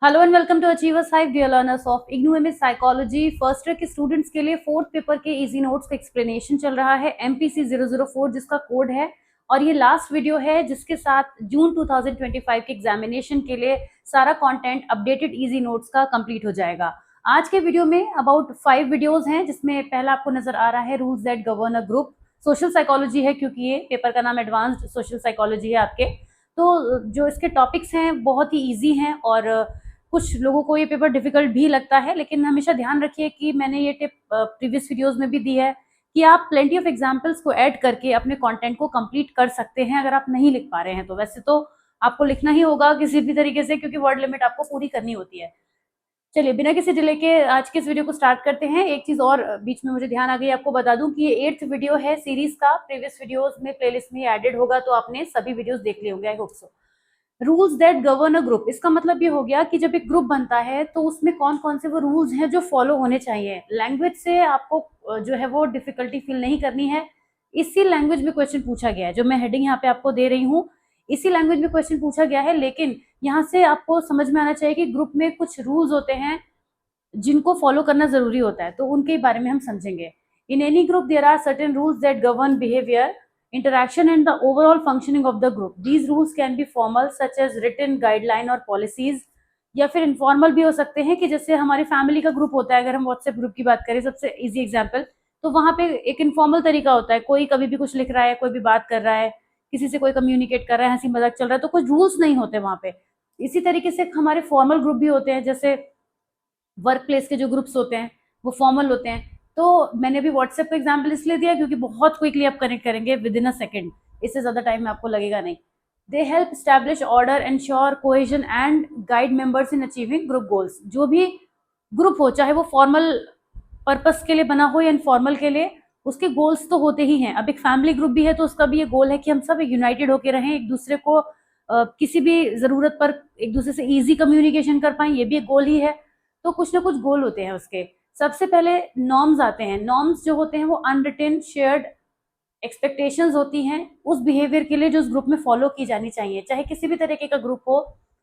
Hello and welcome to Achievers Hive dear learners of IGNOU MS psychology first year के students के लिए fourth paper के easy notes का explanation चल रहा है एमपीसी 004 जिसका कोड है। और ये लास्ट वीडियो है जिसके साथ जून 2025 के एग्जामिनेशन के लिए सारा कंटेंट अपडेटेड इजी नोट्स का कंप्लीट हो जाएगा। आज के वीडियो में अबाउट 5 वीडियोस हैं जिसमें पहला आपको नजर आ रहा है rules that govern a group. Social psychology है क्योंकि ये पेपर का नाम एडवांस्ड सोशल साइकोलॉजी है आपके। तो जो इसके टॉपिक्स हैं बहुत ही ईजी हैं और कुछ लोगों को ये पेपर डिफिकल्ट भी लगता है, लेकिन हमेशा ध्यान रखिए कि मैंने ये टिप प्रीवियस वीडियोस में भी दी है कि आप प्लेंटी ऑफ एग्जांपल्स को ऐड करके अपने कंटेंट को कंप्लीट कर सकते हैं अगर आप नहीं लिख पा रहे हैं तो। वैसे तो आपको लिखना ही होगा किसी भी तरीके से क्योंकि वर्ड लिमिट आपको पूरी करनी होती है। चलिए बिना किसी डिले के आज के इस वीडियो को स्टार्ट करते हैं। एक चीज और बीच में मुझे ध्यान आ गई, आपको बता दूं कि ये 8th वीडियो है सीरीज का। प्रीवियस वीडियोस में प्लेलिस्ट में एडेड होगा तो आपने सभी वीडियोस देख लिए होंगे, I hope so. Rules that govern a group, इसका मतलब ये हो गया कि जब एक ग्रुप बनता है तो उसमें कौन कौन से वो रूल्स हैं जो फॉलो होने चाहिए। लैंग्वेज से आपको जो है वो डिफिकल्टी फील नहीं करनी है। इसी लैंग्वेज में क्वेश्चन पूछा गया है, जो मैं हेडिंग यहाँ पे आपको दे रही हूँ इसी लैंग्वेज में क्वेश्चन पूछा गया है। लेकिन यहाँ से आपको समझ में आना चाहिए कि ग्रुप में कुछ रूल्स होते हैं जिनको फॉलो करना जरूरी होता है, तो उनके बारे में हम समझेंगे। In any group there are certain rules that govern behaviour, interaction and the overall functioning of the group. These rules can be formal such as written guideline और policies, या फिर इनफॉर्मल भी हो सकते हैं कि जैसे हमारी फैमिली का ग्रुप होता है, अगर हम व्हाट्सएप ग्रुप की बात करें सबसे इजी एग्जांपल, तो वहां पे एक इनफॉर्मल तरीका होता है, कोई कभी भी कुछ लिख रहा है, कोई भी बात कर रहा है, किसी से कोई कम्युनिकेट कर रहा है, हंसी मजाक चल रहा है, तो कुछ रूल्स नहीं होते वहां पे। इसी तरीके से हमारे फॉर्मल ग्रुप भी होते हैं, जैसे वर्क प्लेस के जो ग्रुप्स होते हैं वो फॉर्मल होते हैं। तो मैंने अभी व्हाट्सएप का एग्जाम्पल इसलिए दिया क्योंकि बहुत क्विकली आप कनेक्ट करेंगे विद इन अ सेकेंड, इससे ज्यादा टाइम आपको लगेगा नहीं। They help establish order, ensure cohesion and guide members in achieving group goals. जो भी ग्रुप हो, चाहे वो फॉर्मल पर्पस के लिए बना हो या इनफॉर्मल के लिए, उसके गोल्स तो होते ही हैं। अब एक फैमिली ग्रुप भी है तो उसका भी ये गोल है कि हम सब एक यूनाइटेड होकर रहें, एक दूसरे को किसी भी जरूरत पर एक दूसरे से इजी कम्युनिकेशन कर पाए, ये भी एक गोल ही है। तो कुछ ना कुछ गोल होते हैं उसके। सबसे पहले नॉर्म्स आते हैं। नॉर्म्स जो होते हैं वो अनरिटेन शेयर्ड एक्सपेक्टेशंस होती हैं उस बिहेवियर के लिए जो उस ग्रुप में फॉलो की जानी चाहिए। चाहे किसी भी तरीके का ग्रुप हो,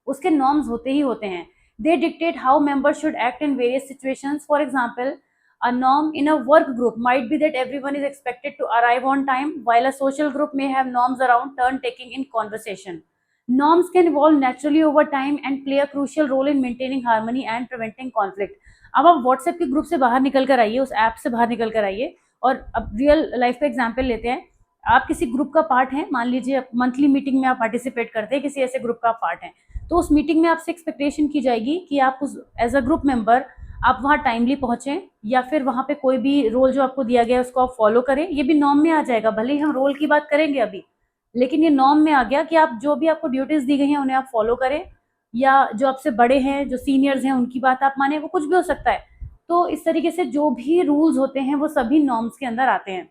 उसके नॉर्म्स होते ही होते हैं। They dictate how members should act in various situations. For example, a norm in a work group might be that everyone is expected to arrive on time, while a social group may have norms around turn taking in conversation. Norms can evolve naturally over time and play a crucial role in maintaining harmony and preventing conflict. अब आप WhatsApp के group से बाहर निकल कर आइए, उस app से बाहर निकल कर आइए और अब रियल लाइफ का एग्जाम्पल लेते हैं। आप किसी ग्रुप का पार्ट हैं, मान लीजिए मंथली मीटिंग में आप पार्टिसिपेट करते हैं, किसी ऐसे ग्रुप का पार्ट है, तो उस मीटिंग में आपसे एक्सपेक्टेशन की जाएगी कि आप उस एज अ ग्रुप मेंबर आप वहाँ टाइमली पहुंचे, या फिर वहाँ पे कोई भी रोल जो आपको दिया गया है उसको आप फॉलो करें। ये भी नॉर्म में आ जाएगा, भले ही हम रोल की बात करेंगे अभी, लेकिन ये नॉर्म में आ गया कि आप जो भी आपको ड्यूटीज दी गई हैं उन्हें आप फॉलो करें, या जो आपसे बड़े हैं, जो सीनियर्स हैं, उनकी बात आप माने, वो कुछ भी हो सकता है। तो इस तरीके से जो भी रूल्स होते हैं वो सभी नॉर्म्स के अंदर आते हैं।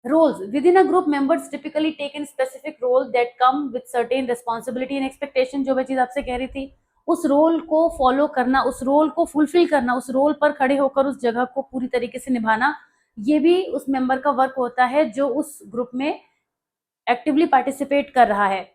roles within a group, members typically take in specific role that come with certain responsibility and expectation। जो मैं चीज आपसे कह रही थी, उस रोल को फॉलो करना, उस रोल को फुलफिल करना, उस रोल पर खड़े होकर उस जगह को पूरी तरीके से निभाना, ये भी उस मेंबर का वर्क होता है जो उस ग्रुप में एक्टिवली पार्टिसिपेट कर रहा है।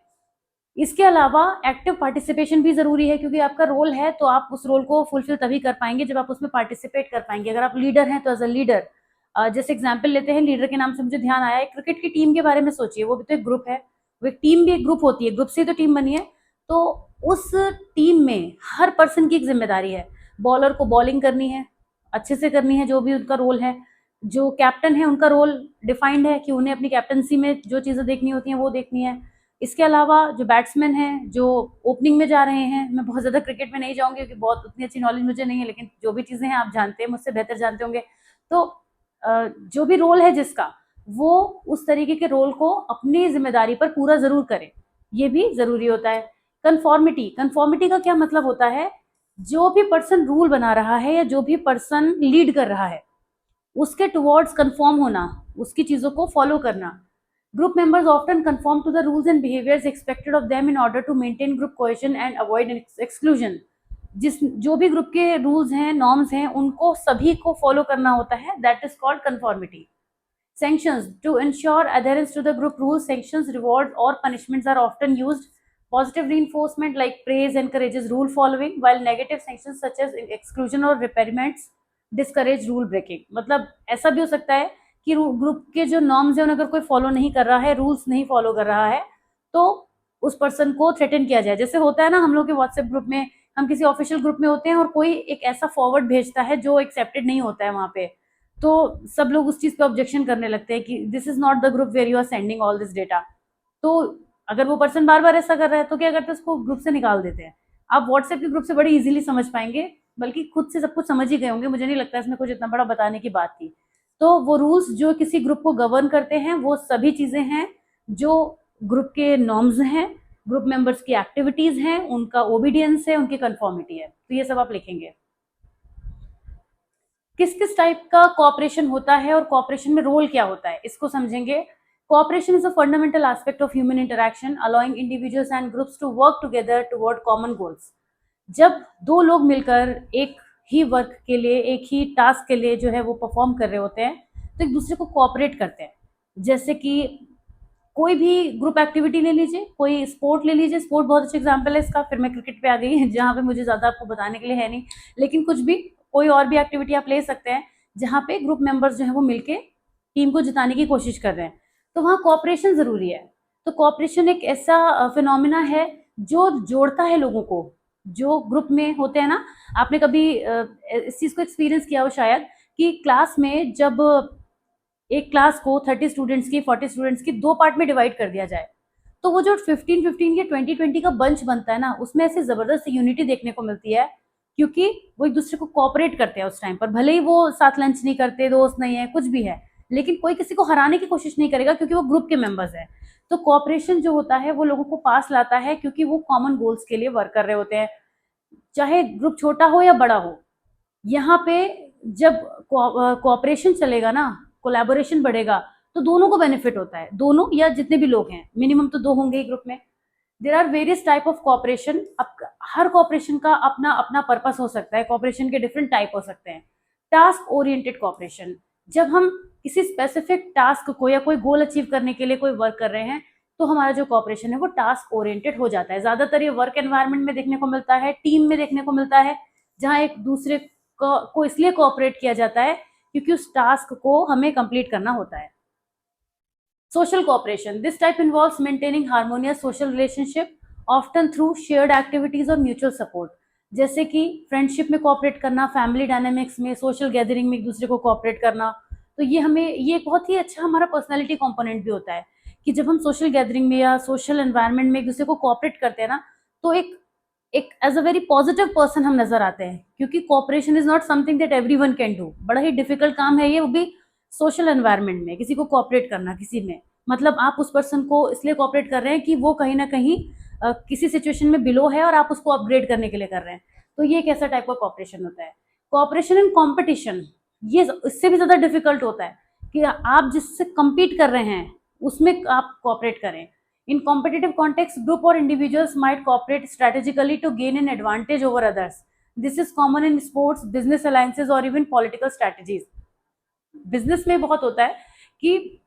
इसके अलावा एक्टिव पार्टिसिपेशन भी जरूरी है, क्योंकि आपका रोल है तो आप उस रोल को फुलफिल तभी कर पाएंगे जब आप उसमें पार्टिसिपेट कर पाएंगे। अगर आप लीडर हैं तो एज अ लीडर, जैसे एग्जाम्पल लेते हैं, लीडर के नाम से मुझे ध्यान आया, एक क्रिकेट की टीम के बारे में सोचिए, वो भी तो एक ग्रुप है, वो एक टीम भी एक ग्रुप होती है, ग्रुप से ही तो टीम बनी है। तो उस टीम में हर पर्सन की एक जिम्मेदारी है। बॉलर को बॉलिंग करनी है, अच्छे से करनी है, जो भी उनका रोल है। जो कैप्टन है उनका रोल डिफाइंड है कि उन्हें अपनी कैप्टनसी में जो चीजें देखनी होती हैं वो देखनी है। इसके अलावा जो बैट्समैन हैं जो ओपनिंग में जा रहे हैं, मैं बहुत ज्यादा क्रिकेट में नहीं जाऊंगी क्योंकि बहुत उतनी अच्छी नॉलेज मुझे नहीं है, लेकिन जो भी चीजें हैं आप जानते हैं, मुझसे बेहतर जानते होंगे। तो जो भी रोल है जिसका, वो उस तरीके के रोल को अपनी जिम्मेदारी पर पूरा जरूर करे, ये भी जरूरी होता है। कंफॉर्मिटी, कंफॉर्मिटी का क्या मतलब होता है? जो भी पर्सन रूल बना रहा है या जो भी पर्सन लीड कर रहा है उसके टुवर्ड्स कंफॉर्म होना, उसकी चीजों को फॉलो करना। Group members often conform to the rules and behaviours expected of them in order to maintain group cohesion and avoid exclusion. जिस जो भी ग्रुप के रूल्स हैं, नॉर्म्स हैं, उनको सभी को फॉलो करना होता है, that is called conformity. Sanctions, to ensure adherence to the group rules, sanctions, rewards or punishments are often used Positive reinforcement like praise encourages rule following, while negative sanctions such as exclusion or repairments discourage rule breaking. मतलब ऐसा भी हो सकता है कि group के जो norms है उन्हें अगर कोई फॉलो नहीं कर रहा है, रूल्स नहीं फॉलो कर रहा है, तो उस पर्सन को थ्रेटन किया जाए। जैसे होता है ना, हम लोग के व्हाट्सएप ग्रुप में, हम किसी ऑफिशियल ग्रुप में होते हैं और कोई एक ऐसा फॉरवर्ड भेजता है जो एक्सेप्टेड नहीं होता है वहां पे, तो सब लोग उस चीज पे ऑब्जेक्शन करने लगते हैं कि this is not the group where you are sending all this data. तो अगर वो पर्सन बार बार ऐसा कर रहा है तो क्या करते हैं, उसको ग्रुप से निकाल देते हैं। आप व्हाट्सएप के ग्रुप से बड़ी इजीली समझ पाएंगे, बल्कि खुद से सब कुछ समझ ही गए होंगे, मुझे नहीं लगता इसमें कुछ इतना बड़ा बताने की बात थी। तो वो रूल्स जो किसी ग्रुप को गवर्न करते हैं वो सभी चीजें हैं जो ग्रुप के नॉर्म्स हैं, ग्रुप मेंबर्स की एक्टिविटीज हैं, उनका ओबीडियंस है, उनकी कंफर्मिटी है। तो ये सब आप लिखेंगे। किस किस टाइप का कॉपरेशन होता है और कॉपरेशन में रोल क्या होता है, इसको समझेंगे। Cooperation is a fundamental aspect of human interaction, allowing individuals and groups to work together toward common goals. जब दो लोग मिलकर एक ही वर्क के लिए, एक ही टास्क के लिए जो है वो परफॉर्म कर रहे होते हैं, तो एक दूसरे को कोऑपरेट करते हैं। जैसे कि कोई भी ग्रुप एक्टिविटी ले लीजिए, कोई स्पोर्ट ले लीजिए, स्पोर्ट बहुत अच्छा एग्जांपल है इसका, फिर मैं क्रिकेट पे आ गई जहाँ पे मुझे ज्यादा आपको बताने के लिए है नहीं, लेकिन कुछ भी कोई और भी एक्टिविटी आप ले सकते हैं जहाँ पे ग्रुप मेंबर्स जो है वो मिलके टीम को जिताने की कोशिश कर रहे हैं, तो वहाँ कोऑपरेशन जरूरी है। तो कोऑपरेशन एक ऐसा फिनोमिना है जो जोड़ता है लोगों को, जो ग्रुप में होते हैं ना। आपने कभी इस चीज को एक्सपीरियंस किया हो शायद, कि क्लास में जब एक क्लास को 30 स्टूडेंट्स की, 40 स्टूडेंट्स की दो पार्ट में डिवाइड कर दिया जाए, तो वो जो 15-15 या 20-20 का बंच बनता है ना, उसमें ऐसी जबरदस्त यूनिटी देखने को मिलती है, क्योंकि वो एक दूसरे को कोऑपरेट करते हैं उस टाइम पर। भले ही वो साथ लंच नहीं करते, दोस्त नहीं है, कुछ भी है, लेकिन कोई किसी को हराने की कोशिश नहीं करेगा क्योंकि वो ग्रुप के मेंबर्स हैं। तो कोऑपरेशन जो होता है वो लोगों को पास लाता है, क्योंकि वो कॉमन गोल्स के लिए वर्क कर रहे होते हैं, चाहे ग्रुप छोटा हो या बड़ा हो। यहाँ पे जब कोऑपरेशन चलेगा ना, कोलैबोरेशन बढ़ेगा, तो दोनों को बेनिफिट होता है, दोनों या जितने भी लोग हैं, मिनिमम तो 2 होंगे ही ग्रुप में। There are various type of cooperation. अब हर कॉपरेशन का अपना अपना पर्पस हो सकता है, कॉपरेशन के डिफरेंट टाइप हो सकते हैं। टास्क ओरिएंटेड कॉपरेशन, जब हम किसी स्पेसिफिक टास्क को या कोई गोल अचीव करने के लिए कोई वर्क कर रहे हैं, तो हमारा जो कॉपरेशन है वो टास्क ओरिएंटेड हो जाता है। ज्यादातर ये वर्क एनवायरनमेंट में देखने को मिलता है, टीम में देखने को मिलता है, जहाँ एक दूसरे को इसलिए कोऑपरेट किया जाता है क्योंकि उस टास्क को हमें कंप्लीट करना होता है। Social cooperation, this type involves maintaining harmonious social relationship, often through shared activities और म्यूचुअल सपोर्ट। जैसे कि फ्रेंडशिप में कोऑपरेट करना, फैमिली डायनेमिक्स में, सोशल गैदरिंग में एक दूसरे को कोऑपरेट करना। तो ये एक बहुत ही अच्छा हमारा पर्सनैलिटी कॉम्पोनेंट भी होता है कि जब हम सोशल गैदरिंग में या सोशल एनवायरनमेंट में एक दूसरे को कोऑपरेट करते हैं ना, तो एक एक as a very positive person हम नजर आते हैं, क्योंकि cooperation is not something that everyone can do. बड़ा ही डिफिकल्ट काम है ये, वो भी सोशल एनवायरनमेंट में किसी को कोऑपरेट करना, किसी में, मतलब आप उस पर्सन को इसलिए कोऑपरेट कर रहे हैं कि वो कहीं ना कहीं किसी सिचुएशन में बिलो है और आप उसको अपग्रेड करने के लिए कर रहे हैं। तो ये एक ऐसा टाइप का कोऑपरेशन होता है। कोऑपरेशन इन कॉम्पिटिशन, ये इससे भी ज्यादा डिफिकल्ट होता है कि आप जिससे compete कर रहे हैं उसमें आप कोऑपरेट करें। In competitive context, group or individuals might cooperate strategically to gain an advantage over others. This is common in sports, business alliances or even political strategies. Business में बहुत होता है कि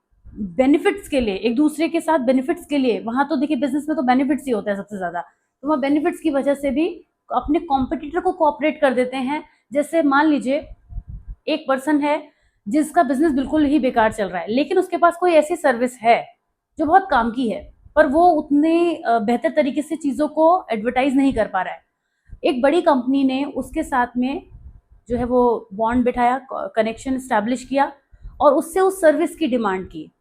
बेनिफिट्स के लिए, एक दूसरे के साथ बेनिफिट्स के लिए, वहां तो देखिए बिजनेस में तो बेनिफिट्स ही होता है सबसे ज्यादा, तो वहाँ बेनिफिट्स की वजह से भी अपने कॉम्पिटिटर को कोऑपरेट कर देते हैं। जैसे मान लीजिए एक पर्सन है जिसका बिजनेस बिल्कुल ही बेकार चल रहा है, लेकिन उसके पास कोई ऐसी सर्विस है जो बहुत काम की है, पर वो उतने बेहतर तरीके से चीज़ों को एडवर्टाइज नहीं कर पा रहा है। एक बड़ी कंपनी ने उसके साथ में जो है वो बॉन्ड बिठाया, कनेक्शन स्टैब्लिश किया और उससे उस सर्विस की डिमांड की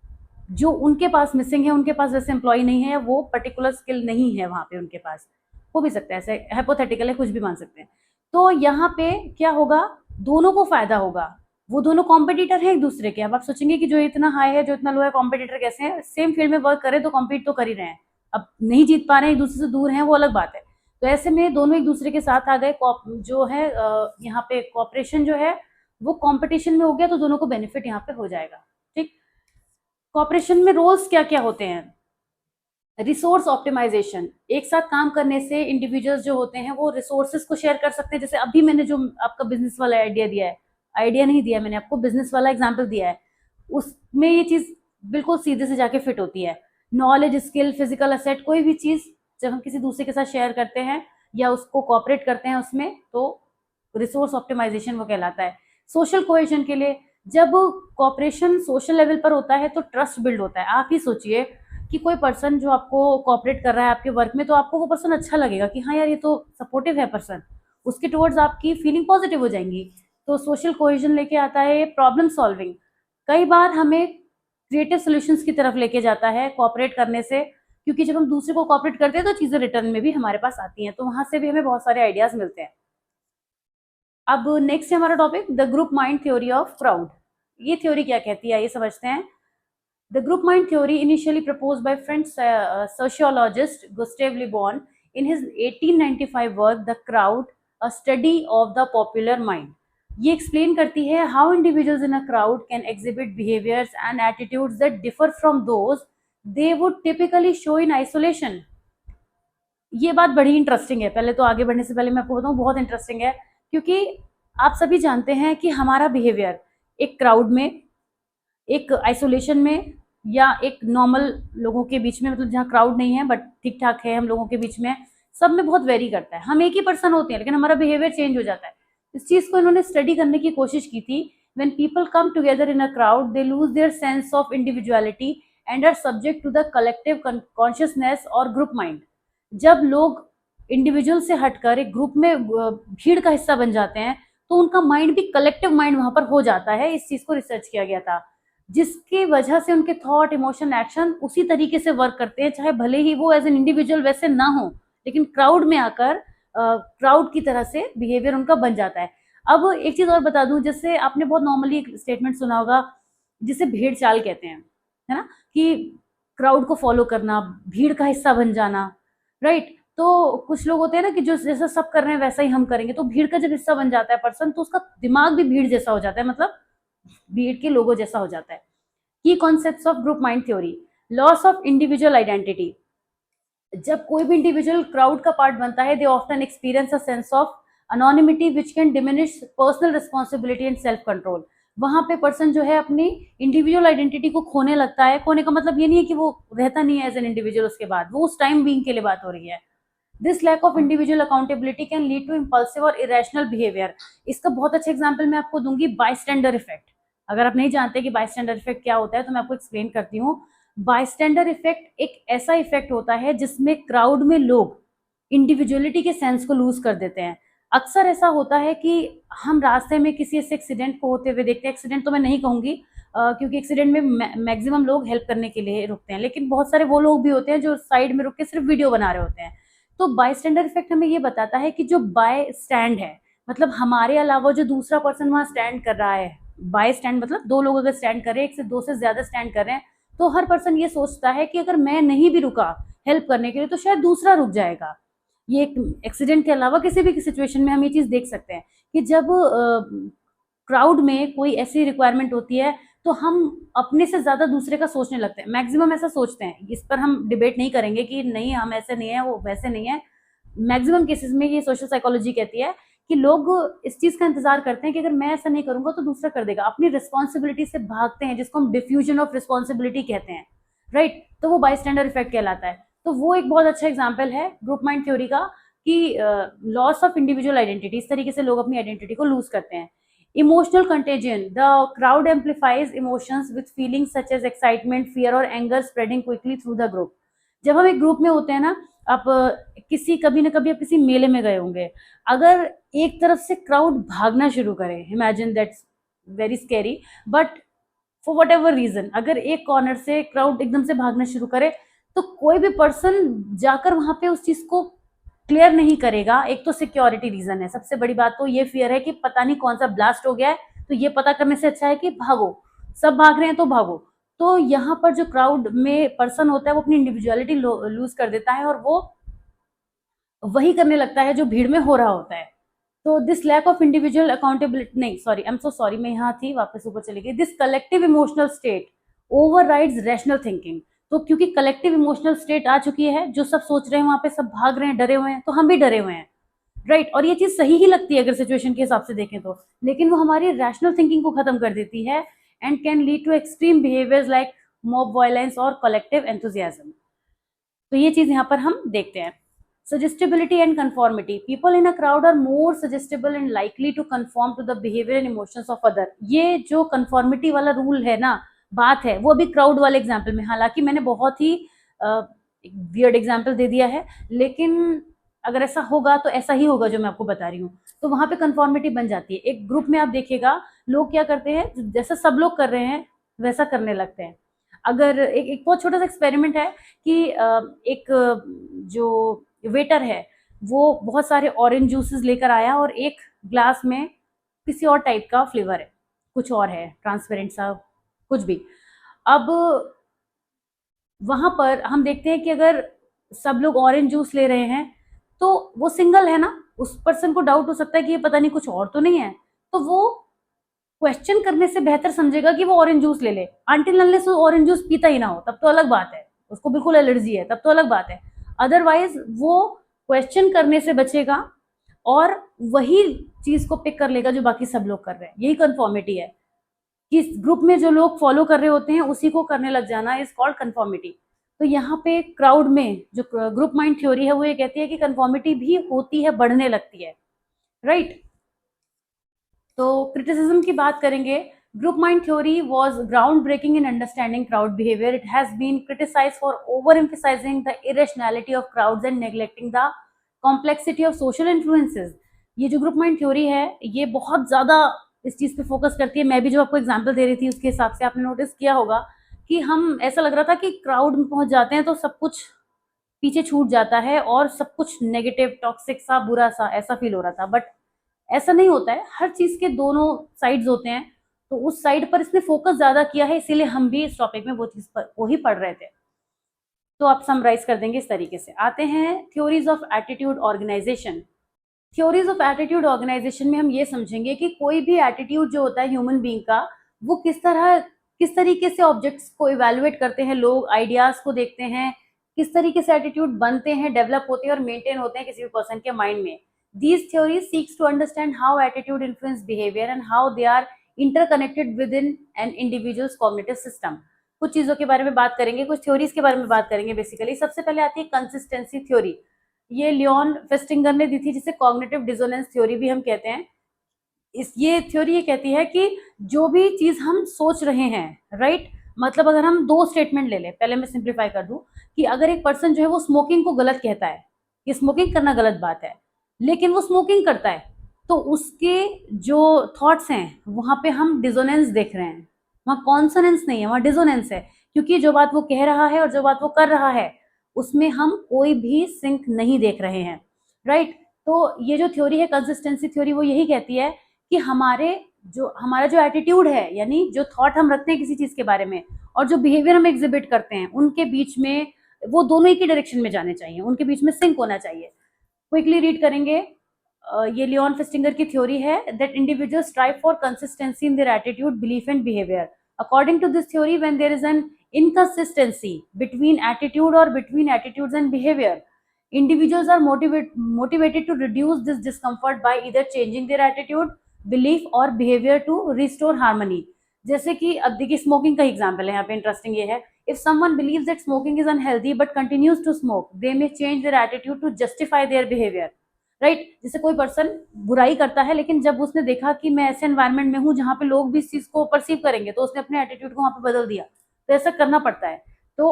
जो उनके पास मिसिंग है। उनके पास वैसे एम्प्लॉय नहीं है, वो पर्टिकुलर स्किल नहीं है वहाँ पे उनके पास, हो भी सकता है, ऐसे हाइपोथेटिकल है, कुछ भी मान सकते हैं। तो यहाँ पे क्या होगा, दोनों को फायदा होगा। वो दोनों कॉम्पिटिटर हैं एक दूसरे के। अब आप सोचेंगे कि जो इतना हाई है, जो इतना लो है, कॉम्पिटिटर कैसे हैं? सेम फील्ड में वर्क करें तो कॉम्पीट तो कर ही रहे हैं। अब नहीं जीत पा रहे हैं, एक दूसरे से दूर हैं, वो अलग बात है। तो ऐसे में दोनों एक दूसरे के साथ आ गए। जो है यहाँ पे कॉपरेशन जो है वो कॉम्पिटिशन में हो गया, तो दोनों को बेनिफिट यहाँ पे हो जाएगा। ठीक, कॉपरेशन में रोल्स क्या क्या होते हैं? रिसोर्स ऑप्टिमाइजेशन, एक साथ काम करने से इंडिविजुअल्स जो होते हैं वो रिसोर्सेज को शेयर कर सकते हैं। जैसे अभी मैंने जो आपका बिजनेस वाला आइडिया दिया है, आइडिया नहीं दिया मैंने आपको, बिजनेस वाला एग्जांपल दिया है, उसमें ये चीज बिल्कुल सीधे से जाके फिट होती है। नॉलेज, स्किल, फिजिकल असेट, कोई भी चीज जब हम किसी दूसरे के साथ शेयर करते हैं या उसको कॉपरेट करते हैं उसमें, तो रिसोर्स ऑप्टिमाइजेशन वो कहलाता है। सोशल कोहेजन के लिए जब कॉपरेशन सोशल लेवल पर होता है तो ट्रस्ट बिल्ड होता है। आप ही सोचिए कि कोई पर्सन जो आपको कॉपरेट कर रहा है आपके वर्क में, तो आपको वो पर्सन अच्छा लगेगा कि हाँ यार ये तो सपोर्टिव है पर्सन, उसके टुवर्ड्स आपकी फीलिंग पॉजिटिव हो जाएंगी। तो सोशल कोहेजन लेके आता है प्रॉब्लम सॉल्विंग। कई बार हमें क्रिएटिव सॉल्यूशंस की तरफ लेके जाता है कॉपरेट करने से, क्योंकि जब हम दूसरे को कॉपरेट करते हैं तो चीजें रिटर्न में भी हमारे पास आती हैं, तो वहां से भी हमें बहुत सारे आइडियाज मिलते हैं। अब नेक्स्ट है हमारा topic the group mind theory of crowd. ये थ्योरी क्या कहती है ये समझते हैं। The group mind theory initially proposed by French sociologist Gustave Le Bon in his 1895 work the crowd a study of the popular mind. ये explain करती है how individuals in a crowd can exhibit behaviours and attitudes that differ from those they would typically show in isolation. ये बात बड़ी interesting है। पहले तो आगे बढ़ने से पहले मैं आपको बताऊं, बहुत इंटरेस्टिंग है, क्योंकि आप सभी जानते हैं कि हमारा बिहेवियर एक क्राउड में, एक आइसोलेशन में, या एक नॉर्मल लोगों के बीच में, मतलब जहाँ क्राउड नहीं है बट ठीक ठाक है हम लोगों के बीच में, सब में बहुत वेरी करता है। हम एक ही पर्सन होते हैं लेकिन हमारा बिहेवियर चेंज हो जाता है। इस चीज को इन्होंने स्टडी करने की कोशिश की थी। When people come together in a crowd they lose their sense of individuality and are subject to the collective consciousness और ग्रुप माइंड। जब लोग इंडिविजुअल से हटकर एक ग्रुप में भीड़ का हिस्सा बन जाते हैं तो उनका माइंड भी कलेक्टिव माइंड वहां पर हो जाता है। इस चीज को रिसर्च किया गया था, जिसकी वजह से उनके थॉट, इमोशन, एक्शन उसी तरीके से वर्क करते हैं, चाहे भले ही वो एज एन इंडिविजुअल वैसे ना हो, लेकिन क्राउड में आकर क्राउड की तरह से बिहेवियर उनका बन जाता है। अब एक चीज और बता दूं, जैसे आपने बहुत नॉर्मली एक स्टेटमेंट सुना होगा जिसे भेड़ चाल कहते हैं, है ना, कि क्राउड को फॉलो करना, भीड़ का हिस्सा बन जाना, राइट। तो कुछ लोग होते हैं ना कि जो जैसा सब कर रहे हैं वैसा ही हम करेंगे, तो भीड़ का जब हिस्सा बन जाता है पर्सन तो उसका दिमाग भी भीड़ जैसा हो जाता है, मतलब भीड़ के लोगों जैसा हो जाता है। की concepts of group mind theory. Loss of individual identity. जब कोई भी इंडिविजुअल क्राउड का पार्ट बनता है they often experience a sense of anonymity which can diminish personal responsibility and self control. वहां पे पर्सन जो है अपनी इंडिविजुअल आइडेंटिटी को खोने लगता है। खोने का मतलब ये नहीं है कि वो रहता नहीं है एज एन इंडिविजुअल उसके बाद, वो उस टाइम बीइंग के लिए बात हो रही है। This lack of individual accountability can lead to impulsive और इरेशनल बिहेवियर। इसका बहुत अच्छा एग्जाम्पल मैं आपको दूंगी, बायस्टैंडर इफेक्ट। अगर आप नहीं जानते कि बायस्टैंडर इफेक्ट क्या होता है तो मैं आपको एक्सप्लेन करती हूँ। बायस्टैंडर इफेक्ट एक ऐसा इफेक्ट होता है जिसमें क्राउड में लोग इंडिविजुअलिटी के सेंस को लूज कर देते हैं। अक्सर ऐसा होता है कि हम रास्ते में किसी ऐसे एक्सीडेंट को होते हुए देखते हैं। एक्सीडेंट तो मैं नहीं कहूंगी क्योंकि एक्सीडेंट में मैक्सिमम लोग हेल्प करने के लिए रुकते हैं, लेकिन बहुत सारे वो लोग भी होते हैं जो साइड में रुक के सिर्फ वीडियो बना रहे होते हैं। तो बायस्टैंडर इफेक्ट हमें ये बताता है कि जो बाय स्टैंड है, मतलब हमारे अलावा जो दूसरा पर्सन वहां स्टैंड कर रहा है, बाय स्टैंड मतलब दो लोग अगर स्टैंड कर रहे हैं, एक से दो से ज्यादा स्टैंड कर रहे हैं, तो हर पर्सन ये सोचता है कि अगर मैं नहीं भी रुका हेल्प करने के लिए तो शायद दूसरा रुक जाएगा। ये एक एक्सीडेंट के अलावा किसी भी सिचुएशन में हम ये चीज देख सकते हैं कि जब क्राउड में कोई ऐसी रिक्वायरमेंट होती है तो हम अपने से ज्यादा दूसरे का सोचने लगते हैं। मैक्सिमम ऐसा सोचते हैं, इस पर हम डिबेट नहीं करेंगे कि नहीं हम ऐसे नहीं है वो वैसे नहीं है। मैक्सिमम केसेस में ये सोशल साइकोलॉजी कहती है कि लोग इस चीज का इंतजार करते हैं कि अगर मैं ऐसा नहीं करूंगा तो दूसरा कर देगा, अपनी रिस्पॉन्सिबिलिटी से भागते हैं, जिसको हम डिफ्यूजन ऑफ रिस्पॉन्सिबिलिटी कहते हैं, राइट। तो वो बायस्टैंडर इफेक्ट कहलाता है। तो वो एक बहुत अच्छा एग्जाम्पल है ग्रुप माइंड थ्योरी का कि लॉस ऑफ इंडिविजुअल आइडेंटिटी, इस तरीके से लोग अपनी आइडेंटिटी को लूज करते हैं। Emotional contagion. The crowd amplifies emotions with feelings such as excitement, fear और anger spreading quickly through the group. जब हम एक ग्रुप में होते हैं ना, आप किसी कभी ना कभी आप किसी मेले में गए होंगे, अगर एक तरफ से क्राउड भागना शुरू करे, imagine that's very scary, but for whatever reason अगर एक कॉर्नर से क्राउड एकदम से भागना शुरू करे तो कोई भी पर्सन जाकर वहां पे उस चीज को क्लियर नहीं करेगा। एक तो सिक्योरिटी रीजन है, सबसे बड़ी बात तो ये फियर है कि पता नहीं कौन सा ब्लास्ट हो गया है, तो ये पता करने से अच्छा है कि भागो, सब भाग रहे हैं तो भागो। तो यहाँ पर जो क्राउड में पर्सन होता है वो अपनी इंडिविजुअलिटी लूज कर देता है और वो वही करने लगता है जो भीड़ में हो रहा होता है। तो this lack of individual accountability, नहीं sorry, I am so sorry, मैं यहाँ थी वापस ऊपर चली गई। This collective emotional state overrides rational thinking. तो क्योंकि कलेक्टिव इमोशनल स्टेट आ चुकी है, जो सब सोच रहे हैं वहां पे सब भाग रहे हैं, डरे हुए हैं, तो हम भी डरे हुए हैं, राइट। और ये चीज सही ही लगती है अगर सिचुएशन के हिसाब से देखें तो, लेकिन वो हमारी रैशनल थिंकिंग को खत्म कर देती है and can lead to extreme behaviours like mob violence और कलेक्टिव एंथुजियाज्म। तो ये चीज यहाँ पर हम देखते हैं। Suggestibility and conformity, people in a crowd are more suggestible and likely to conform to the behaviour and emotions of other. ये जो कंफॉर्मिटी वाला रूल है ना, बात है, वो अभी क्राउड वाले एग्जाम्पल में, हालांकि मैंने बहुत ही वियर्ड एग्जाम्पल दे दिया है, लेकिन अगर ऐसा होगा तो ऐसा ही होगा जो मैं आपको बता रही हूँ। तो वहां पे कंफॉर्मिटी बन जाती है। एक ग्रुप में आप देखिएगा लोग क्या करते हैं, जैसा सब लोग कर रहे हैं वैसा करने लगते हैं। अगर एक बहुत छोटा सा एक्सपेरिमेंट है कि एक जो वेटर है वो बहुत सारे ऑरेंज जूसेस लेकर आया और एक ग्लास में किसी और टाइप का फ्लेवर है, कुछ और है, ट्रांसपेरेंट सा कुछ भी। अब वहां पर हम देखते हैं कि अगर सब लोग ऑरेंज जूस ले रहे हैं तो वो सिंगल है ना, उस पर्सन को डाउट हो सकता है कि ये पता नहीं कुछ और तो नहीं है, तो वो क्वेश्चन करने से बेहतर समझेगा कि वो ऑरेंज जूस ले ले। अनटिल अनलेस वो ऑरेंज जूस पीता ही ना हो तब तो अलग बात है, उसको बिल्कुल एलर्जी है तब तो अलग बात है। अदरवाइज वो क्वेश्चन करने से बचेगा और वही चीज को पिक कर लेगा जो बाकी सब लोग कर रहे हैं। यही कंफॉर्मिटी है कि ग्रुप में जो लोग फॉलो कर रहे होते हैं उसी को करने लग जाना इज कॉल्ड कंफॉर्मिटी। तो यहाँ पे क्राउड में जो ग्रुप माइंड थ्योरी है वो ये कहती है कि कंफॉर्मिटी भी होती है, बढ़ने लगती है, राइट। तो क्रिटिसिज्म की बात करेंगे। Group mind theory was ground breaking in understanding crowd behaviour. It has been criticised for overemphasising the irrationality of crowds and neglecting the complexity of social influences. ये जो ग्रुप माइंड थ्योरी है ये बहुत ज्यादा इस चीज पे focus करती है। मैं भी जो आपको एग्जांपल दे रही थी उसके हिसाब से आपने नोटिस किया होगा कि हम ऐसा लग रहा था कि क्राउड में पहुंच जाते हैं तो सब कुछ पीछे छूट जाता है और सब कुछ नेगेटिव, टॉक्सिक सा, बुरा सा ऐसा फील हो रहा था। बट ऐसा नहीं होता है, हर चीज के दोनों साइड्स होते हैं। तो उस साइड पर इसने फोकस ज्यादा किया है, इसीलिए हम भी इस टॉपिक में वो चीज पर वो ही पढ़ रहे थे। तो आप समराइज कर देंगे इस तरीके से। आते हैं theories of attitude organisation. Theories of attitude organisation में हम ये समझेंगे कि कोई भी एटीट्यूड जो होता है ह्यूमन बीइंग का, वो किस तरीके से ऑब्जेक्ट्स को इवेल्युएट करते हैं लोग, आइडियाज को देखते हैं, किस तरीके से एटीट्यूड बनते हैं, डेवलप होते हैं और मेंटेन होते हैं किसी भी पर्सन के माइंड में। These theories seeks to understand how attitude influence behaviour and how they are interconnected within an individual's cognitive system. कुछ चीजों के बारे में बात करेंगे, कुछ थ्योरीज के बारे में बात करेंगे। बेसिकली सबसे पहले आती है कंसिस्टेंसी थ्योरी। ये लियोन फेस्टिंगर ने दी थी, जिसे कॉग्निटिव डिसोनेंस थ्योरी भी हम कहते हैं। ये थ्योरी ये कहती है कि जो भी चीज हम सोच रहे हैं, राइट, मतलब अगर हम दो स्टेटमेंट ले लें, पहले मैं सिंप्लीफाई कर दूं कि अगर एक पर्सन जो है वो स्मोकिंग को गलत कहता है कि स्मोकिंग करना गलत बात है, लेकिन वो स्मोकिंग करता है, तो उसके जो थॉट्स हैं वहां पे हम डिसोनेंस देख रहे हैं। वहां कॉन्सोनेंस नहीं है, वहां डिसोनेंस है, क्योंकि जो बात वो कह रहा है और जो बात वो कर रहा है उसमें हम कोई भी सिंक नहीं देख रहे हैं, राइट। तो ये जो थ्योरी है कंसिस्टेंसी थ्योरी, वो यही कहती है कि हमारा जो एटीट्यूड है, यानी जो थॉट हम रखते हैं किसी चीज के बारे में और जो बिहेवियर हम एग्जिबिट करते हैं, उनके बीच में वो दोनों एक ही डायरेक्शन में जाने चाहिए, उनके बीच में सिंक होना चाहिए। क्विकली रीड करेंगे। ये लियोन फेस्टिंगर की थ्योरी है that individuals strive for consistency in their attitude, belief and behaviour. According to this theory, when there is an inconsistency between attitude or between attitudes and behavior, individuals are motivated to reduce this discomfort by either changing their attitude, belief or behavior to restore harmony। जैसे कि अब देखिए smoking का example है यहाँ पे, interesting ये है, if someone believes that smoking is unhealthy but continues to smoke, they may change their attitude to justify their behavior, right. जैसे कोई पर्सन बुराई करता है, लेकिन जब उसने देखा कि मैं ऐसे एनवायरमेंट में हूँ जहाँ पे लोग भी इस चीज को परसीव करेंगे, तो उसने अपने एटीट्यूड को वहां पे बदल दिया। तो ऐसा करना पड़ता है। तो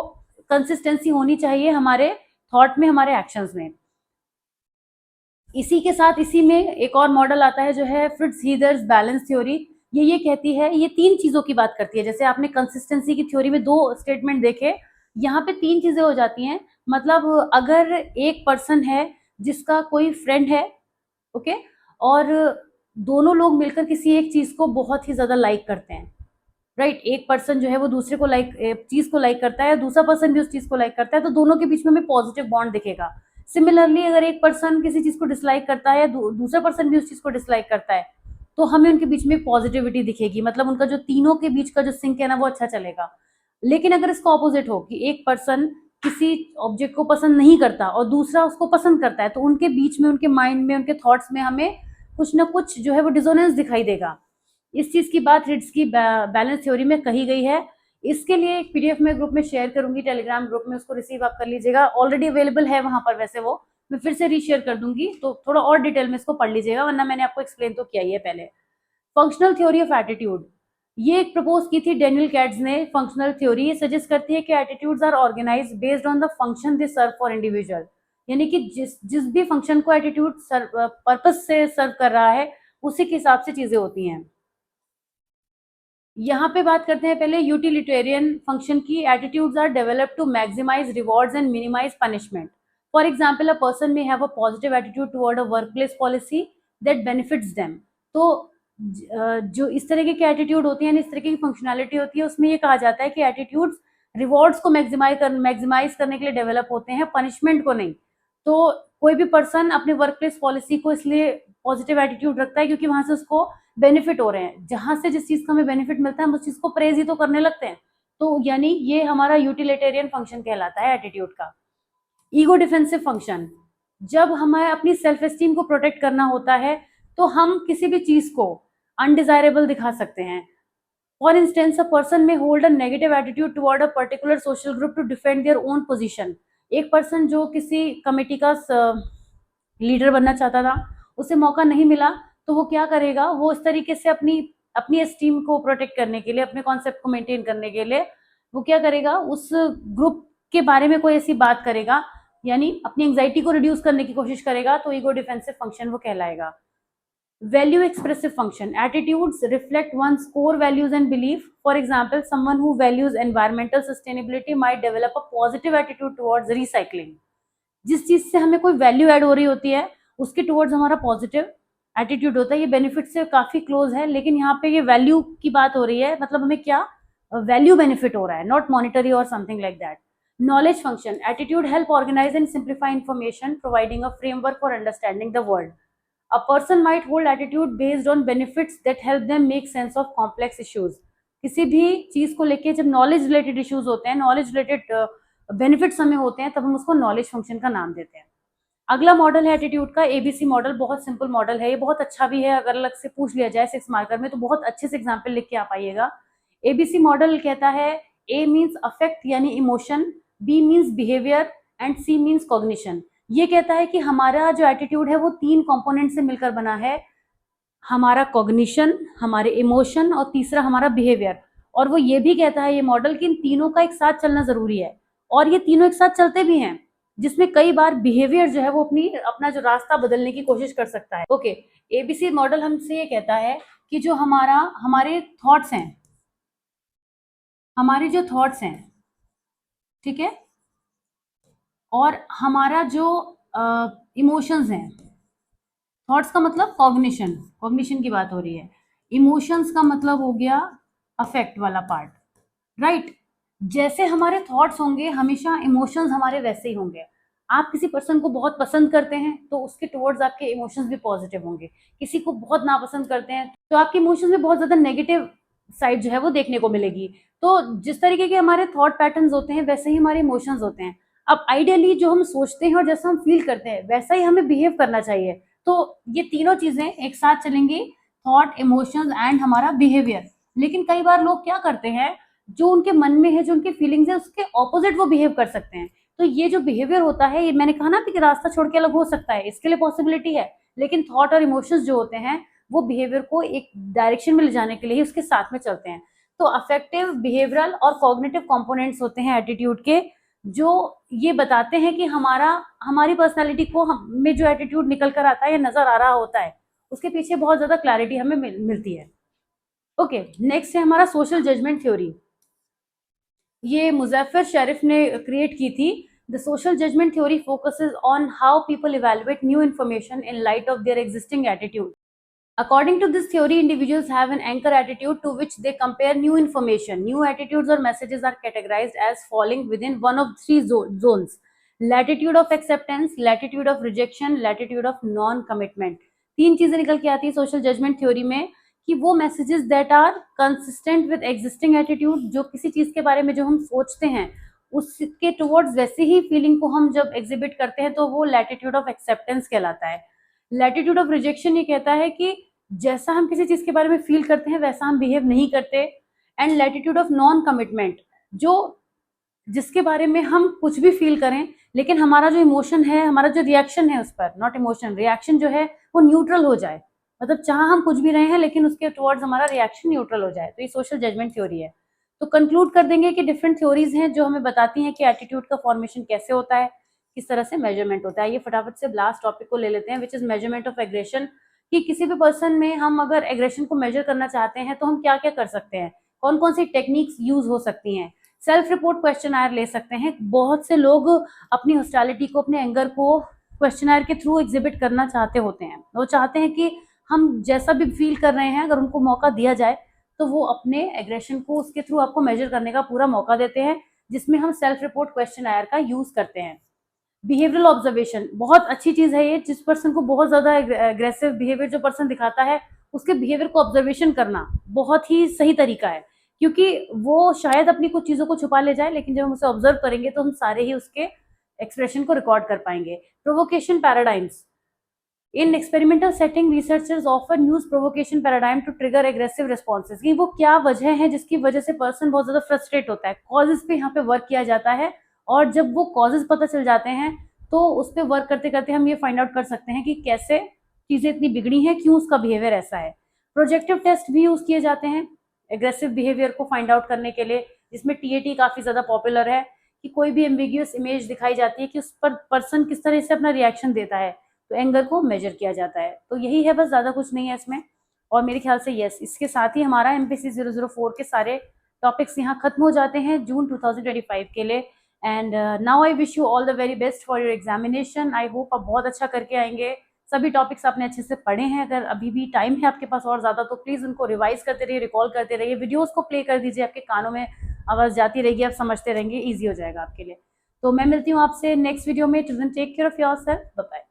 कंसिस्टेंसी होनी चाहिए हमारे थॉट में, हमारे एक्शंस में। इसी के साथ इसी में एक और मॉडल आता है जो है फ्रिट्ज हीदर्स बैलेंस थ्योरी। ये कहती है, ये तीन चीजों की बात करती है। जैसे आपने कंसिस्टेंसी की थ्योरी में दो स्टेटमेंट देखे, यहाँ पे तीन चीजें हो जाती हैं। मतलब अगर एक पर्सन है जिसका कोई फ्रेंड है, ओके, और दोनों लोग मिलकर किसी एक चीज को बहुत ही ज्यादा लाइक करते हैं, राइट। एक पर्सन जो है वो दूसरे को चीज को लाइक करता है, दूसरा पर्सन भी उस चीज को लाइक करता है, तो दोनों के बीच में हमें पॉजिटिव बॉन्ड दिखेगा। सिमिलरली अगर एक पर्सन किसी चीज को डिसलाइक करता है, दूसरा पर्सन भी उस चीज को डिसलाइक करता है, तो हमें उनके बीच में पॉजिटिविटी दिखेगी। मतलब उनका जो तीनों के बीच का जो सिंक है ना, वो अच्छा चलेगा। लेकिन अगर इसका ऑपोजिट हो कि एक पर्सन किसी ऑब्जेक्ट को पसंद नहीं करता और दूसरा उसको पसंद करता है, तो उनके बीच में, उनके माइंड में, उनके थॉट्स में हमें कुछ ना कुछ जो है वो डिसोनेंस दिखाई देगा। इस चीज की बात रिट्ज की बैलेंस थ्योरी में कही गई है। इसके लिए एक पीडीएफ में ग्रुप में शेयर करूंगी, टेलीग्राम ग्रुप में, उसको रिसीव आप कर लीजिएगा। ऑलरेडी अवेलेबल है वहां पर, वैसे वो मैं फिर से रीशेयर कर दूंगी, तो थोड़ा और डिटेल में इसको पढ़ लीजिएगा, वरना मैंने आपको एक्सप्लेन तो किया ही है पहले। फंक्शनल थ्योरी ऑफ एटीट्यूड, ये एक प्रपोज की थी डेनियल कैट्स ने। फंक्शनल थ्योरी ये सजेस्ट करती है कि attitudes are organised based on the function they serve for individual, यानी कि जिस भी फंक्शन को एटीट्यूड पर्पस से सर्व कर रहा है उसी के हिसाब से चीजें होती हैं। यहाँ पे बात करते हैं पहले यूटिलिटेरियन फंक्शन की। Attitudes are developed to maximise rewards and minimise punishment. For example, a person may have a positive attitude toward a workplace policy that benefits them. तो जो इस तरीके की एटीट्यूड होती है, इस तरीके की फंक्शनैलिटी होती है, उसमें ये कहा जाता है कि एटीट्यूड्स रिवॉर्ड्स को मैक्सिमाइज करने के लिए डेवलप होते हैं, पनिशमेंट को नहीं। तो कोई भी पर्सन अपने वर्कप्लेस पॉलिसी को इसलिए पॉजिटिव एटीट्यूड रखता है क्योंकि वहां से उसको बेनिफिट हो रहे हैं। जहां से जिस चीज का हमें बेनिफिट मिलता है हम उस चीज को प्रेज ही तो करने लगते हैं। तो यानी ये हमारा यूटिलिटेरियन फंक्शन कहलाता है एटीट्यूड का। ईगो डिफेंसिव फंक्शन, जब हमें अपनी सेल्फ एस्टीम को प्रोटेक्ट करना होता है तो हम किसी भी चीज को अनडिजायरेबल दिखा सकते हैं। For instance, a person may hold a negative attitude toward a particular social group to defend their own position. एक पर्सन जो किसी कमेटी का लीडर बनना चाहता था, उसे मौका नहीं मिला, तो वो क्या करेगा, वो इस तरीके से अपनी अपनी एस्टीम को प्रोटेक्ट करने के लिए, अपने कॉन्सेप्ट को मेंटेन करने के लिए वो क्या करेगा, उस ग्रुप के बारे में कोई ऐसी बात करेगा, यानी अपनी एंजाइटी को रिड्यूस करने की कोशिश करेगा, तो ईगो डिफेंसिव फंक्शन वो कहलाएगा। Value expressive function, attitudes reflect one's core values and belief. For example, someone who values environmental sustainability might develop a positive attitude towards recycling. जिस चीज से हमें कोई वैल्यू ऐड हो रही होती है उसके टुवर्ड्स हमारा पॉजिटिव एटीट्यूड होता है। ये बेनिफिट से काफी क्लोज है, लेकिन यहाँ पे ये वैल्यू की बात हो रही है, मतलब हमें क्या वैल्यू बेनिफिट हो रहा है, नॉट मॉनिटरी और something like that. Knowledge function, attitude help organise and simplify information, providing a framework for understanding the world. A person might hold attitude based on benefits that help them make sense of complex issues. किसी भी चीज को लेके जब knowledge related issues होते हैं, knowledge related benefits हमें होते हैं, तब हम उसको नॉलेज फंक्शन का नाम देते हैं। अगला मॉडल है एटीट्यूड का एबीसी मॉडल। बहुत सिंपल मॉडल है, ये बहुत अच्छा भी है। अगर अलग से पूछ लिया जाए 6 मार्कर में तो बहुत अच्छे से एग्जाम्पल लिख के आ पाइएगा। एबीसी मॉडल कहता है ए मीन्स अफेक्ट यानी emotion, B means behaviour and C means cognition. ये कहता है कि हमारा जो एटीट्यूड है वो 3 कंपोनेंट से मिलकर बना है, हमारा कॉग्निशन, हमारे इमोशन और तीसरा हमारा बिहेवियर। और वो ये भी कहता है ये मॉडल कि इन तीनों का एक साथ चलना जरूरी है, और ये तीनों एक साथ चलते भी हैं, जिसमें कई बार बिहेवियर जो है वो अपना जो रास्ता बदलने की कोशिश कर सकता है। ओके, एबीसी मॉडल हमसे ये कहता है कि जो हमारे थॉट्स हैं, हमारे जो थॉट्स हैं, ठीक है, और हमारा जो इमोशंस हैं, थॉट्स का मतलब कॉग्निशन, कॉग्निशन की बात हो रही है, इमोशंस का मतलब हो गया अफेक्ट वाला पार्ट, राइट। जैसे हमारे थॉट्स होंगे हमेशा इमोशंस हमारे वैसे ही होंगे। आप किसी पर्सन को बहुत पसंद करते हैं तो उसके टुवर्ड्स आपके इमोशंस भी पॉजिटिव होंगे। किसी को बहुत नापसंद करते हैं तो आपके इमोशंस में बहुत ज्यादा नेगेटिव साइड जो है वो देखने को मिलेगी। तो जिस तरीके के हमारे थॉट पैटर्न्स होते हैं वैसे ही हमारे इमोशंस होते हैं। अब आइडियली जो हम सोचते हैं और जैसा हम फील करते हैं वैसा ही हमें बिहेव करना चाहिए। तो ये तीनों चीजें एक साथ चलेंगी, थॉट, इमोशंस एंड हमारा बिहेवियर। लेकिन कई बार लोग क्या करते हैं, जो उनके मन में है, जो उनकी फीलिंग्स है, उसके ऑपोजिट वो बिहेव कर सकते हैं। तो ये जो बिहेवियर होता है, ये मैंने कहा ना कि रास्ता छोड़ के अलग हो सकता है, इसके लिए पॉसिबिलिटी है। लेकिन थॉट और इमोशंस जो होते हैं वो बिहेवियर को एक डायरेक्शन में ले जाने के लिए उसके साथ में चलते हैं। तो अफेक्टिव, बिहेवियरल और कॉग्निटिव कंपोनेंट्स होते हैं एटीट्यूड के, जो ये बताते हैं कि हमारी पर्सनैलिटी को में जो एटीट्यूड निकल कर आता है या नजर आ रहा होता है, उसके पीछे बहुत ज्यादा क्लैरिटी हमें मिलती है। ओके, नेक्स्ट है हमारा सोशल जजमेंट थ्योरी। ये मुजफ्फर शरीफ ने क्रिएट की थी। The social judgment theory focuses on how people evaluate new information in light of their existing attitude. According to this theory, individuals have an anchor attitude to which they compare new information. New attitudes or messages are categorized as falling within one of 3 zones: latitude of acceptance, latitude of rejection, latitude of non-commitment. 3 चीजें निकल के आती है social judgment theory में, कि वो messages that are consistent with existing attitude, जो किसी चीज के बारे में जो हम सोचते हैं उसके टुवर्ड्स वैसे ही फीलिंग को हम जब एग्जिबिट करते हैं तो वो लैटिट्यूड ऑफ एक्सेप्टेंस कहलाता है। लैटिट्यूड ऑफ रिजेक्शन ये कहता है कि जैसा हम किसी चीज के बारे में फील करते हैं वैसा हम बिहेव नहीं करते। And latitude of non commitment, जो जिसके बारे में हम कुछ भी फील करें लेकिन हमारा जो इमोशन है, हमारा जो रिएक्शन है उस पर, नॉट इमोशन, रिएक्शन जो है वो न्यूट्रल हो जाए, मतलब चाहे हम कुछ भी रहे हैं लेकिन उसके टुवर्ड्स हमारा रिएक्शन न्यूट्रल हो जाए, तो ये सोशल जजमेंट थ्योरी है। तो कंक्लूड कर देंगे कि डिफरेंट थ्योरीज हैं जो हमें बताती हैं कि एटीट्यूड का फॉर्मेशन कैसे होता है, किस तरह से मेजरमेंट होता है। ये फटाफट से लास्ट टॉपिक को ले लेते हैं, which is measurement of aggression, कि किसी भी पर्सन में हम अगर एग्रेशन को मेजर करना चाहते हैं तो हम क्या क्या कर सकते हैं, कौन कौन सी टेक्निक्स यूज हो सकती हैं। सेल्फ रिपोर्ट क्वेश्चनर ले सकते हैं, बहुत से लोग अपनी हॉस्टिलिटी को, अपने एंगर को क्वेश्चनर के थ्रू एग्जिबिट करना चाहते होते हैं, वो चाहते हैं कि हम जैसा भी फील कर रहे हैं अगर उनको मौका दिया जाए तो वो अपने एग्रेशन को उसके थ्रू आपको मेजर करने का पूरा मौका देते हैं, जिसमें हम सेल्फ रिपोर्ट क्वेश्चनर का यूज करते हैं। बिहेवियरल ऑब्जर्वेशन बहुत अच्छी चीज है ये, जिस पर्सन को बहुत ज्यादा एग्रेसिव बिहेवियर जो पर्सन दिखाता है उसके बिहेवियर को ऑब्जर्वेशन करना बहुत ही सही तरीका है, क्योंकि वो शायद अपनी कुछ चीजों को छुपा ले जाए लेकिन जब हम उसे ऑब्जर्व करेंगे तो हम सारे ही उसके एक्सप्रेशन को रिकॉर्ड कर पाएंगे। Provocation paradigms, in experimental setting researchers often use provocation paradigm to trigger aggressive responses, कि वो क्या वजह है जिसकी वजह से पर्सन बहुत ज्यादा फ्रस्ट्रेट होता है, कॉजेज पे यहाँ पे वर्क किया जाता है, और जब वो कॉजेज पता चल जाते हैं तो उस पर वर्क करते करते हम ये फाइंड आउट कर सकते हैं कि कैसे चीजें इतनी बिगड़ी हैं, क्यों उसका बिहेवियर ऐसा है। प्रोजेक्टिव टेस्ट भी यूज किए जाते हैं एग्रेसिव बिहेवियर को फाइंड आउट करने के लिए, जिसमें टीएटी काफी ज्यादा पॉपुलर है, कि कोई भी एम्बिग्यूअस इमेज दिखाई जाती है कि उस पर पर्सन किस तरह से अपना रिएक्शन देता है, तो एंगर को मेजर किया जाता है। तो यही है, बस ज्यादा कुछ नहीं है इसमें। और मेरे ख्याल से यस, इसके साथ ही हमारा MPC 004 के सारे टॉपिक्स यहाँ खत्म हो जाते हैं जून 2025 के लिए। And now I wish you all the very best for your examination. I hope आप बहुत अच्छा करके आएंगे, सभी टॉपिक्स आपने अच्छे से पढ़े हैं। अगर अभी भी टाइम है आपके पास और ज्यादा तो प्लीज उनको रिवाइज करते रहिए, रिकॉल करते रहिए, वीडियोस को प्ले कर दीजिए, आपके कानों में आवाज जाती रहेगी, आप समझते रहेंगे, ईजी हो जाएगा आपके लिए। तो मैं मिलती हूँ आपसे नेक्स्ट वीडियो में। Till then take care of yourself, bye bye.